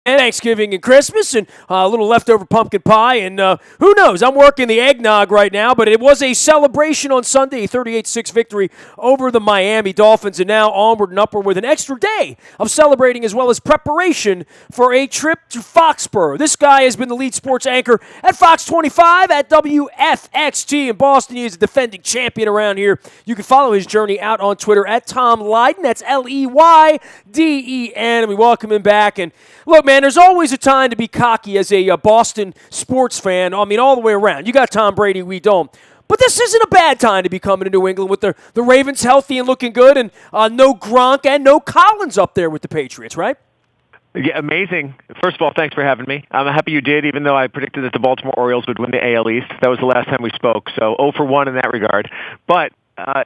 And Thanksgiving and Christmas and a little leftover pumpkin pie. And who knows? I'm working the eggnog right now, but it was a celebration on Sunday, a 38-6 victory over the Miami Dolphins. And now onward and upward with an extra day of celebrating as well as preparation for a trip to Foxborough. This guy has been the lead sports anchor at Fox 25 at WFXT in Boston. He is a defending champion around here. You can follow his journey out on Twitter at Tom Leyden. That's Leyden. And we welcome him back. And look, man, there's always a time to be cocky as a Boston sports fan. I mean, all the way around. You got Tom Brady, we don't. But this isn't a bad time to be coming to New England with the Ravens healthy and looking good and no Gronk and no Collins up there with the Patriots, right? Yeah, amazing. First of all, thanks for having me. I'm happy you did, even though I predicted that the Baltimore Orioles would win the AL East. That was the last time we spoke, so 0 for 1 in that regard. But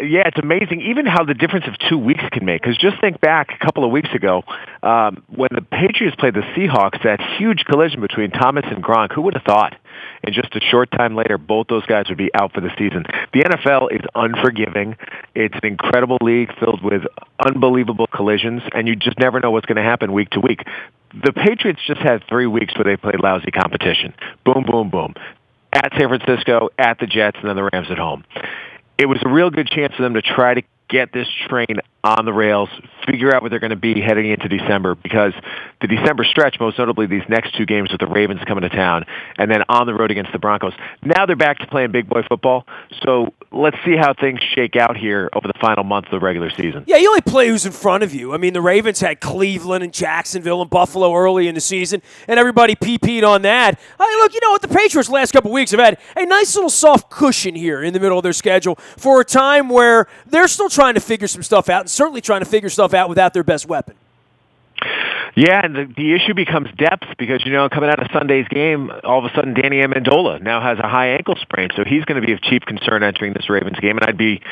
yeah, it's amazing even how the difference of 2 weeks can make. Because just think back a couple of weeks ago when the Patriots played the Seahawks, that huge collision between Thomas and Gronk. Who would have thought? And just a short time later, both those guys would be out for the season. The NFL is unforgiving. It's an incredible league filled with unbelievable collisions, and you just never know what's going to happen week to week. The Patriots just had 3 weeks where they played lousy competition. Boom, boom, boom. At San Francisco, at the Jets, and then the Rams at home. It was a real good chance for them to try to get this train on the rails, figure out what they're going to be heading into December, because the December stretch, most notably these next 2 games with the Ravens coming to town, and then on the road against the Broncos. Now they're back to playing big boy football, so let's see how things shake out here over the final month of the regular season. Yeah, you only play who's in front of you. I mean, the Ravens had Cleveland and Jacksonville and Buffalo early in the season, and everybody PP'd on that. Look, you know what? The Patriots last couple of weeks have had a nice little soft cushion here in the middle of their schedule for a time where they're still trying to figure some stuff out and certainly trying to figure stuff out without their best weapon. Yeah, and the issue becomes depth because, coming out of Sunday's game, all of a sudden Danny Amendola now has a high ankle sprain, so he's going to be of chief concern entering this Ravens game, and I'd be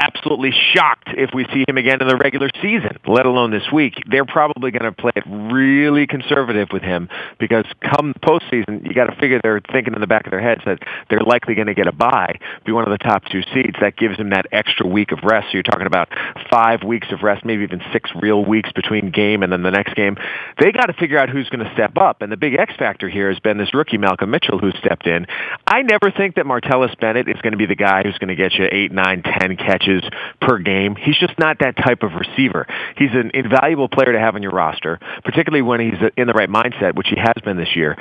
absolutely shocked if we see him again in the regular season, let alone this week. They're probably going to play it really conservative with him because come postseason, you got to figure they're thinking in the back of their heads that they're likely going to get a bye, be one of the top 2 seeds. That gives them that extra week of rest. So you're talking about 5 weeks of rest, maybe even 6 real weeks between game and then the next game. They got to figure out who's going to step up. And the big X factor here has been this rookie Malcolm Mitchell who stepped in. I never think that Martellus Bennett is going to be the guy who's going to get you 8, 9, 10 catches per game. He's just not that type of receiver. He's an invaluable player to have on your roster, particularly when he's in the right mindset, which he has been this year.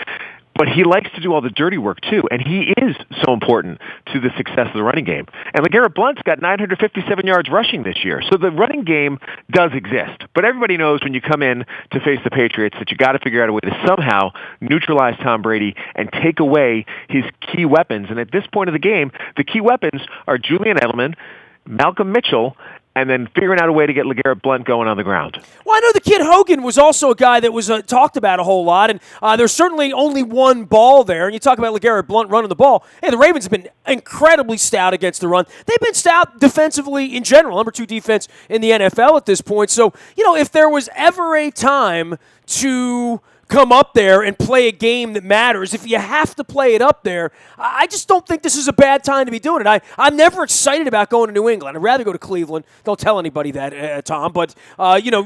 But he likes to do all the dirty work, too, and he is so important to the success of the running game. And LeGarrette Blount's got 957 yards rushing this year, so the running game does exist. But everybody knows when you come in to face the Patriots that you got to figure out a way to somehow neutralize Tom Brady and take away his key weapons. And at this point of the game, the key weapons are Julian Edelman, Malcolm Mitchell, and then figuring out a way to get LeGarrette Blount going on the ground. Well, I know the kid Hogan was also a guy that was talked about a whole lot, and there's certainly only one ball there. And you talk about LeGarrette Blount running the ball. Hey, the Ravens have been incredibly stout against the run. They've been stout defensively in general, number 2 defense in the NFL at this point. So, if there was ever a time to come up there and play a game that matters, if you have to play it up there, I just don't think this is a bad time to be doing it. I'm never excited about going to New England. I'd rather go to Cleveland. Don't tell anybody that, Tom, but,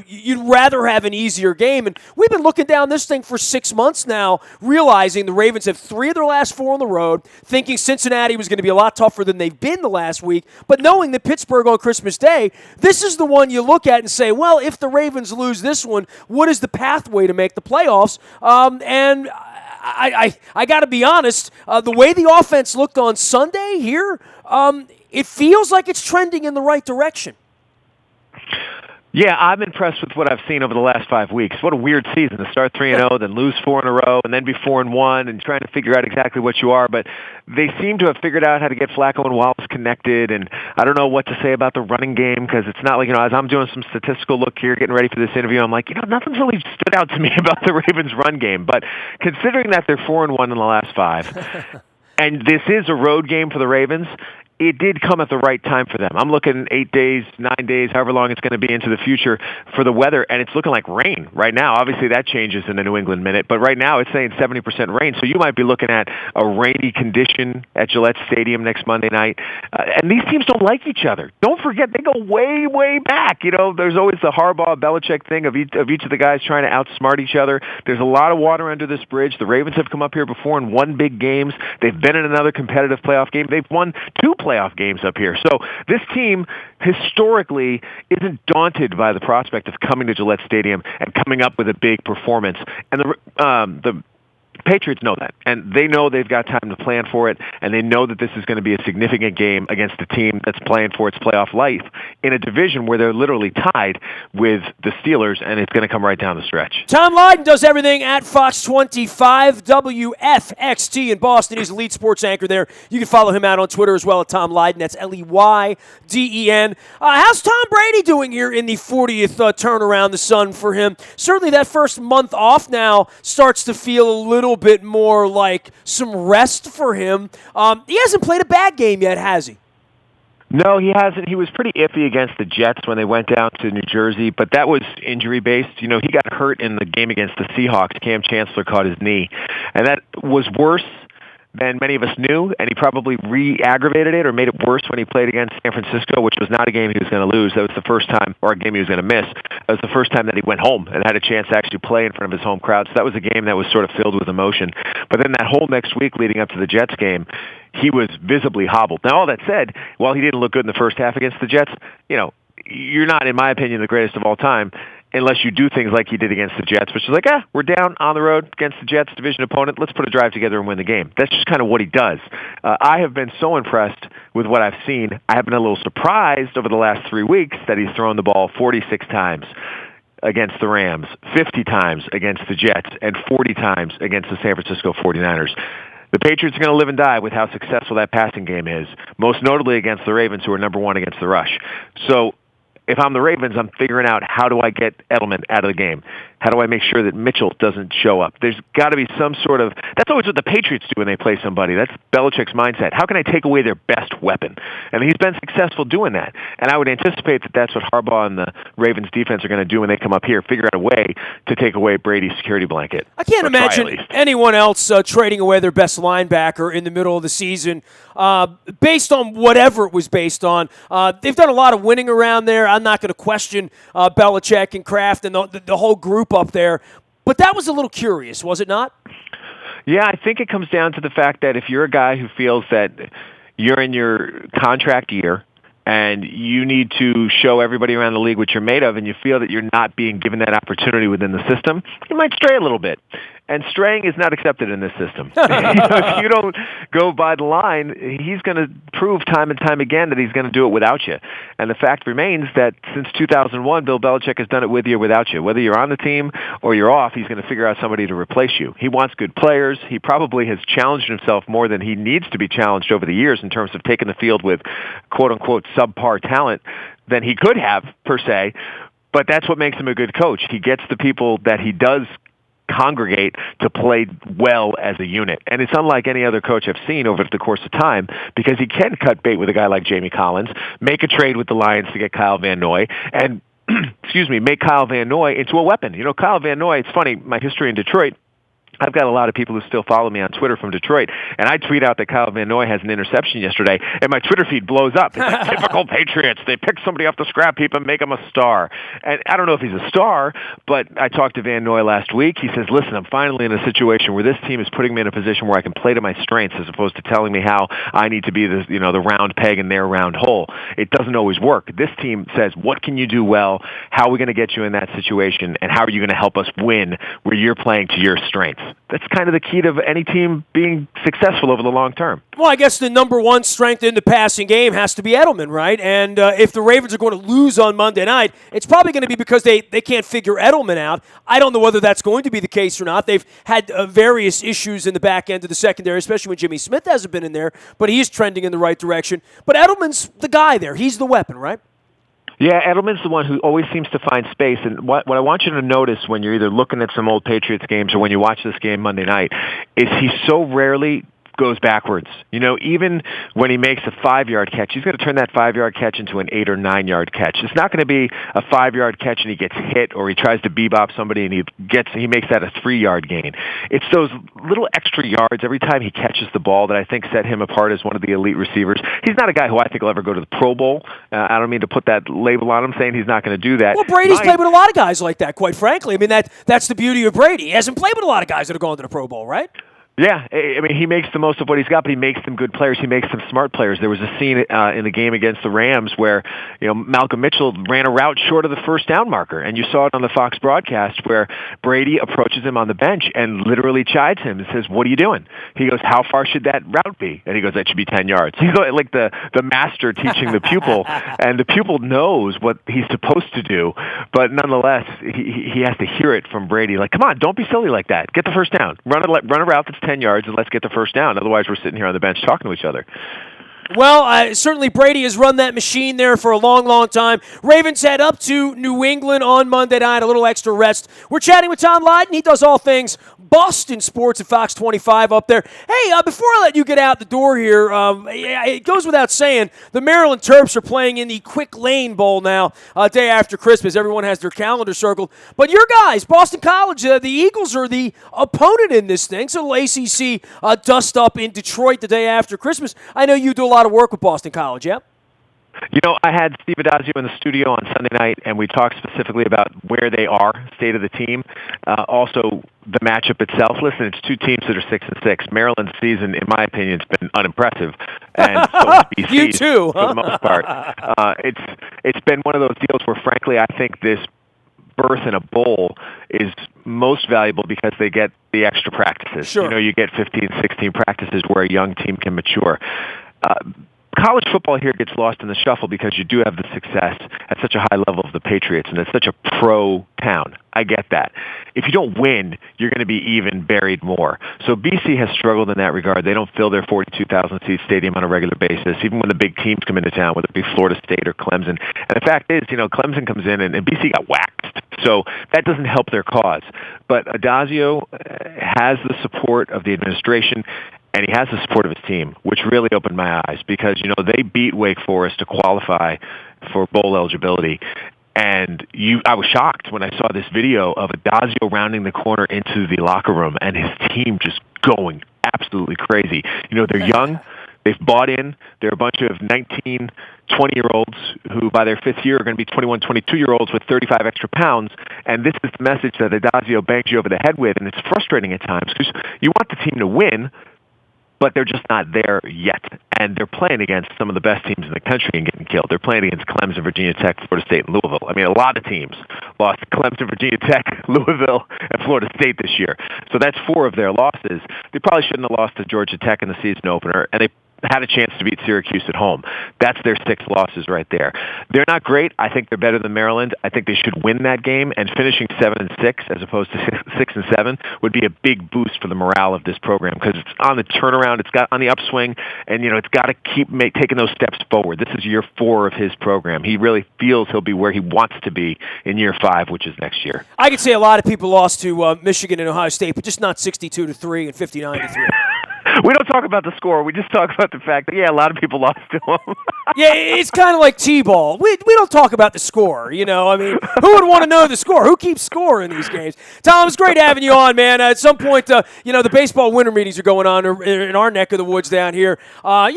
you'd rather have an easier game. And we've been looking down this thing for 6 months now, realizing the Ravens have 3 of their last 4 on the road, thinking Cincinnati was going to be a lot tougher than they've been the last week, but knowing that Pittsburgh on Christmas Day, this is the one you look at and say, well, if the Ravens lose this one, what is the pathway to make the playoffs? And I got to be honest, the way the offense looked on Sunday here, it feels like it's trending in the right direction. Yeah, I'm impressed with what I've seen over the last 5 weeks. What a weird season to start 3-0, then lose 4 in a row, and then be 4-1, and trying to figure out exactly what you are. But they seem to have figured out how to get Flacco and Wallace connected, and I don't know what to say about the running game because it's not like, as I'm doing some statistical look here, getting ready for this interview, I'm like, nothing's really stood out to me about the Ravens' run game. But considering that they're 4-1 in the last 5, and this is a road game for the Ravens, it did come at the right time for them. I'm looking 8 days, 9 days, however long it's going to be into the future for the weather, and it's looking like rain right now. Obviously, that changes in the New England Minute, but right now it's saying 70% rain, so you might be looking at a rainy condition at Gillette Stadium next Monday night. And these teams don't like each other. Don't forget they go way, way back. You know, there's always the Harbaugh Belichick thing of each of the guys trying to outsmart each other. There's a lot of water under this bridge. The Ravens have come up here before and won big games. They've been in another competitive playoff game. They've won 2 playoff games up here. So this team historically isn't daunted by the prospect of coming to Gillette Stadium and coming up with a big performance. And the Patriots know that, and they know they've got time to plan for it, and they know that this is going to be a significant game against a team that's playing for its playoff life in a division where they're literally tied with the Steelers, and it's going to come right down the stretch. Tom Lydon does everything at Fox 25 WFXT in Boston. He's a lead sports anchor there. You can follow him out on Twitter as well at Tom Lydon. That's Leyden. How's Tom Brady doing here in the 40th turnaround the sun for him? Certainly that first month off now starts to feel a little bit more like some rest for him. He hasn't played a bad game yet, has he? No, he hasn't. He was pretty iffy against the Jets when they went down to New Jersey, but that was injury-based. You know, he got hurt in the game against the Seahawks. Cam Chancellor caught his knee, and that was worse than many of us knew, and he probably re-aggravated it or made it worse when he played against San Francisco, which was not a game he was going to lose. That was the first time, or a game he was going to miss. That was the first time that he went home and had a chance to actually play in front of his home crowd. So that was a game that was sort of filled with emotion. But then that whole next week leading up to the Jets game, he was visibly hobbled. Now, all that said, while he didn't look good in the first half against the Jets, you know, you're not, in my opinion, the greatest of all time unless you do things like he did against the Jets, which is like, we're down on the road against the Jets, division opponent. Let's put a drive together and win the game. That's just kind of what he does. I have been so impressed with what I've seen. I have been a little surprised over the last 3 weeks that he's thrown the ball 46 times against the Rams, 50 times against the Jets, and 40 times against the San Francisco 49ers. The Patriots are going to live and die with how successful that passing game is, most notably against the Ravens, who are number 1 against the rush. So if I'm the Ravens, I'm figuring out how do I get Edelman out of the game? How do I make sure that Mitchell doesn't show up? There's got to be some sort of – that's always what the Patriots do when they play somebody. That's Belichick's mindset. How can I take away their best weapon? And he's been successful doing that. And I would anticipate that that's what Harbaugh and the Ravens defense are going to do when they come up here, figure out a way to take away Brady's security blanket. I can't imagine anyone else trading away their best linebacker in the middle of the season based on whatever it was based on. They've done a lot of winning around there. I'm not going to question Belichick and Kraft and the whole group up there. But that was a little curious, was it not? Yeah, I think it comes down to the fact that if you're a guy who feels that you're in your contract year and you need to show everybody around the league what you're made of and you feel that you're not being given that opportunity within the system, you might stray a little bit. And straying is not accepted in this system. If you don't go by the line, he's going to prove time and time again that he's going to do it without you. And the fact remains that since 2001, Bill Belichick has done it with you or without you. Whether you're on the team or you're off, he's going to figure out somebody to replace you. He wants good players. He probably has challenged himself more than he needs to be challenged over the years in terms of taking the field with quote-unquote subpar talent than he could have, per se. But that's what makes him a good coach. He gets the people that he does congregate to play well as a unit. And it's unlike any other coach I've seen over the course of time because he can cut bait with a guy like Jamie Collins, make a trade with the Lions to get Kyle Van Noy, and make Kyle Van Noy into a weapon. You know, Kyle Van Noy, it's funny, my history in Detroit, I've got a lot of people who still follow me on Twitter from Detroit, and I tweet out that Kyle Van Noy has an interception yesterday, and my Twitter feed blows up. It's like, typical Patriots. They pick somebody off the scrap heap and make him a star. And I don't know if he's a star, but I talked to Van Noy last week. He says, listen, I'm finally in a situation where this team is putting me in a position where I can play to my strengths as opposed to telling me how I need to be the round peg in their round hole. It doesn't always work. This team says, what can you do well? How are we going to get you in that situation? And how are you going to help us win where you're playing to your strengths? That's kind of the key to any team being successful over the long term. Well, I guess the number one strength in the passing game has to be Edelman, right? And if the Ravens are going to lose on Monday night, it's probably going to be because they can't figure Edelman out. I don't know whether that's going to be the case or not. They've had various issues in the back end of the secondary, especially when Jimmy Smith hasn't been in there, but he is trending in the right direction. But Edelman's the guy there. He's the weapon, right? Yeah, Edelman's the one who always seems to find space. And what I want you to notice when you're either looking at some old Patriots games or when you watch this game Monday night is he so rarely goes backwards. Even when he makes a 5-yard catch, he's going to turn that 5-yard catch into an 8 or 9-yard catch. It's not going to be a 5-yard catch and he gets hit, or he tries to bebop somebody and he makes that a 3-yard gain. It's those little extra yards every time he catches the ball that I think set him apart as one of the elite receivers. He's not a guy who I think will ever go to the Pro Bowl. I don't mean to put that label on him saying he's not going to do that. Well, Brady's played with a lot of guys like that, quite frankly. I mean, that's the beauty of Brady. He hasn't played with a lot of guys that have gone to the Pro Bowl, right? Yeah, I mean, he makes the most of what he's got, but he makes them good players. He makes them smart players. There was a scene in the game against the Rams where, Malcolm Mitchell ran a route short of the first down marker, and you saw it on the Fox broadcast where Brady approaches him on the bench and literally chides him and says, "What are you doing?" He goes, "How far should that route be?" And he goes, "That should be 10 yards." He's like the master teaching the pupil, and the pupil knows what he's supposed to do, but nonetheless, he has to hear it from Brady. Like, come on, don't be silly like that. Get the first down. Run a route that's 10 yards and let's get the first down. Otherwise, we're sitting here on the bench talking to each other. Well, certainly Brady has run that machine there for a long, long time. Ravens head up to New England on Monday night, a little extra rest. We're chatting with Tom Lydon. He does all things Boston sports at Fox 25 up there. Hey, before I let you get out the door here, it goes without saying, the Maryland Terps are playing in the Quick Lane Bowl now, day after Christmas. Everyone has their calendar circled. But your guys, Boston College, the Eagles are the opponent in this thing. So ACC dust up in Detroit the day after Christmas. I know you do a lot of work with Boston College, yeah? I had Steve Adazio in the studio on Sunday night, and we talked specifically about where they are, state of the team, also the matchup itself. Listen, it's two teams that are 6-6. Maryland's season, in my opinion, has been unimpressive, and so has BC's you too, for the most part. It's been one of those deals where, frankly, I think this berth in a bowl is most valuable because they get the extra practices. Sure. You get 15, 16 practices where a young team can mature. College football here gets lost in the shuffle because you do have the success at such a high level of the Patriots, and it's such a pro town. I get that. If you don't win, you're going to be even buried more. So BC has struggled in that regard. They don't fill their 42,000-seat stadium on a regular basis, even when the big teams come into town, whether it be Florida State or Clemson. And the fact is, Clemson comes in and BC got waxed. So that doesn't help their cause. But Adazio has the support of the administration, and he has the support of his team, which really opened my eyes because, they beat Wake Forest to qualify for bowl eligibility. And I was shocked when I saw this video of Adazio rounding the corner into the locker room and his team just going absolutely crazy. They're young. They've bought in. They're a bunch of 19, 20-year-olds who by their fifth year are going to be 21, 22-year-olds with 35 extra pounds. And this is the message that Adazio bangs you over the head with, and it's frustrating at times because you want the team to win, but they're just not there yet. And they're playing against some of the best teams in the country and getting killed. They're playing against Clemson, Virginia Tech, Florida State, and Louisville. I mean, a lot of teams lost to Clemson, Virginia Tech, Louisville, and Florida State this year. So that's 4 of their losses. They probably shouldn't have lost to Georgia Tech in the season opener, and they had a chance to beat Syracuse at home. That's their 6 losses right there. They're not great. I think they're better than Maryland. I think they should win that game, and finishing 7-6 as opposed to 6-7 would be a big boost for the morale of this program because it's on the turnaround, it's got on the upswing, and it's got to keep taking those steps forward. This is year 4 of his program. He really feels he'll be where he wants to be in year 5, which is next year. I could say a lot of people lost to Michigan and Ohio State, but just not 62-3 and 59-3. We don't talk about the score. We just talk about the fact that, a lot of people lost to him. Yeah, it's kind of like T-ball. We don't talk about the score, I mean, who would want to know the score? Who keeps score in these games? Tom, it's great having you on, man. At some point, the baseball winter meetings are going on in our neck of the woods down here. I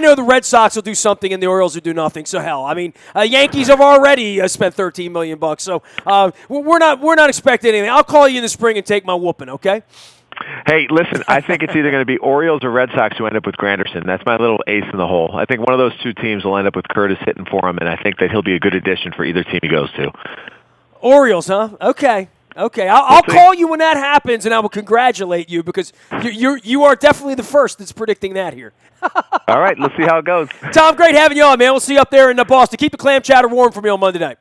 know the Red Sox will do something and the Orioles will do nothing, so hell. I mean, Yankees have already spent $13 million, so we're not expecting anything. I'll call you in the spring and take my whooping, okay? Hey, listen, I think it's either going to be Orioles or Red Sox who end up with Granderson. That's my little ace in the hole. I think one of those 2 teams will end up with Curtis hitting for him, and I think that he'll be a good addition for either team he goes to. Orioles, huh? Okay. I'll call you when that happens, and I will congratulate you because you are definitely the first that's predicting that here. All right, let's see how it goes. Tom, great having you on, man. We'll see you up there in Boston. Keep the clam chowder warm for me on Monday night.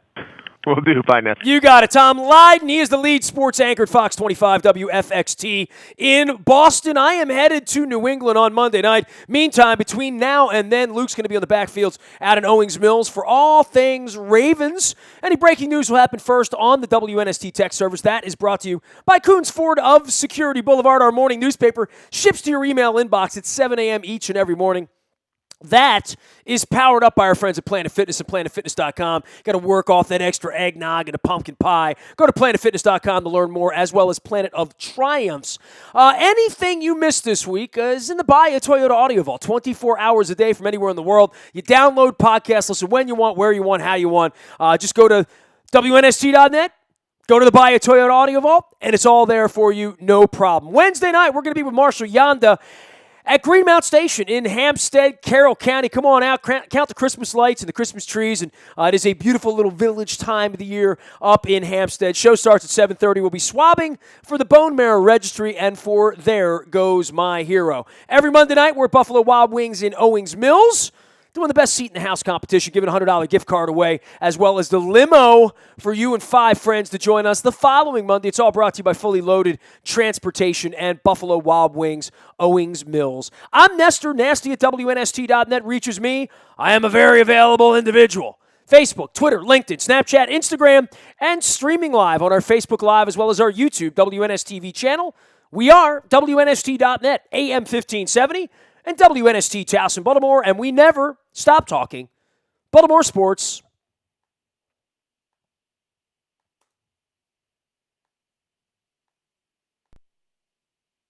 Will do. Bye, Ness. You got it. Tom Lydon, he is the lead sports anchor at Fox 25 WFXT in Boston. I am headed to New England on Monday night. Meantime, between now and then, Luke's going to be on the backfields out in Owings Mills for all things Ravens. Any breaking news will happen first on the WNST text service. That is brought to you by Coons Ford of Security Boulevard. Our morning newspaper ships to your email inbox at 7 a.m. each and every morning. That is powered up by our friends at Planet Fitness and PlanetFitness.com. Got to work off that extra eggnog and a pumpkin pie. Go to PlanetFitness.com to learn more, as well as Planet of Triumphs. Anything you missed this week is in the Buy a Toyota Audio Vault, 24 hours a day from anywhere in the world. You download podcasts, listen when you want, where you want, how you want. Just go to WNST.net. Go to the Buy a Toyota Audio Vault, and it's all there for you, no problem. Wednesday night, we're going to be with Marshall Yanda at Greenmount Station in Hampstead, Carroll County. Come on out, count the Christmas lights and the Christmas trees. And it is a beautiful little village time of the year up in Hampstead. Show starts at 7:30. We'll be swabbing for the Bone Marrow Registry and for There Goes My Hero. Every Monday night, we're at Buffalo Wild Wings in Owings Mills, doing the best seat in the house competition, giving a $100 gift card away, as well as the limo for you and 5 friends to join us the following Monday. It's all brought to you by Fully Loaded Transportation and Buffalo Wild Wings, Owings Mills. I'm Nestor, nasty at WNST.net. Reaches me. I am a very available individual. Facebook, Twitter, LinkedIn, Snapchat, Instagram, and streaming live on our Facebook Live, as well as our YouTube WNSTV channel. We are WNST.net, AM 1570. And WNST Towson, Baltimore, and we never stop talking Baltimore sports.